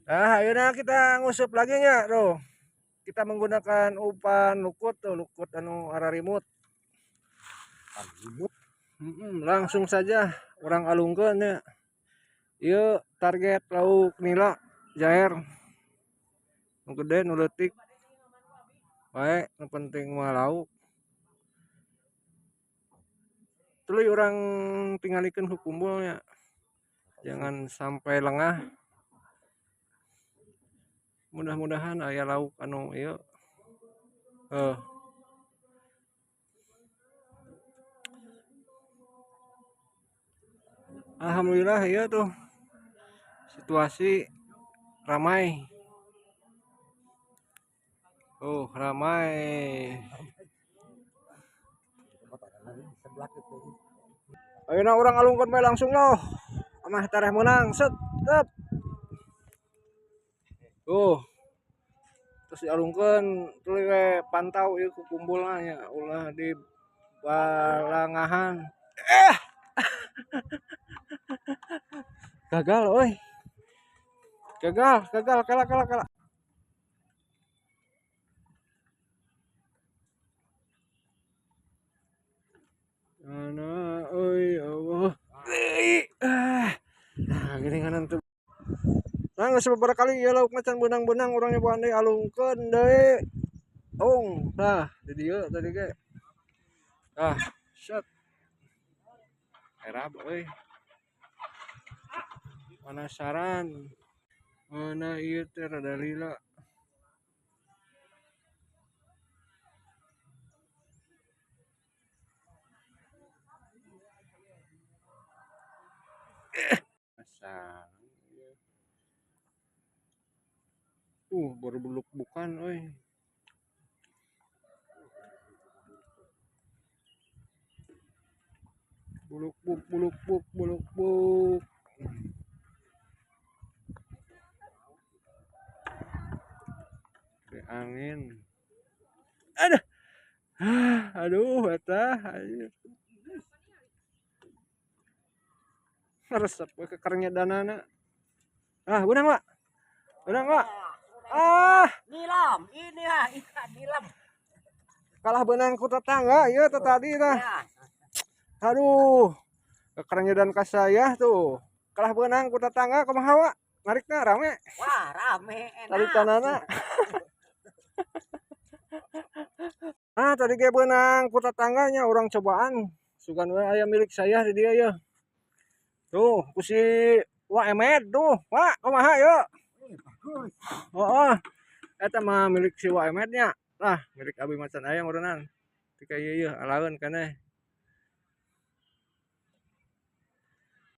Ayo nah kita ngusup lagi nya, Bro. Kita menggunakan umpan lukut tuh, lukut anu ararimut. Langsung saja orang alungkeun ya. Ieu target lauk nila jaher. Nu gede nu leutik. Bae, nu penting mah lauk. Tuluy urang tingalikeun hukumnya. Jangan sampai lengah. Mudah-mudahan aya lauk anu ieu. Alhamdulillah ya tuh situasi ramai. Ramai. Ayo na orang alungkeun bae langsung loh. Amah tareh menang. Set. Tep. Terus dialungkeun tuluy we pantau ieu ku kumpulna nya ulah di balangahan. Gagal euy. Gagal, kalah. Mana euy Allah. Geuninganan tuh. Nah, geus sababaraha kali ieu lauk macan benang-benang urang nyoba deui alungkeun deui. Tah di dieu tadi ge. Set. Erab euy. Penasaran. Mana ieu teh rada lila. Asal. Baru beluk bukan euy. Buluk buk. Ke angin. Aduh eta resep we ke kerenyedanana. Benang, Pak. Nilam, ini ikan nilam. Kalah benang ku tetangga ieu teh tadi tah. Aduh. Kekerenyedan ka saya tuh. Kalah benang ku tetangga kumaha wa? Narikna rame. Wah, rame enak. Tarik tanana. Tadi ge benang ku tetangganya orang cobaan. Sugan we aya milik saya di dia ya. Tuh, ku si Wak Emed tuh. Wak, kumaha yeu? Eta mah milik si Wak Emednya. Lah, milik Abi Macan Ayam urunan. Tika ieu alaeun keneh.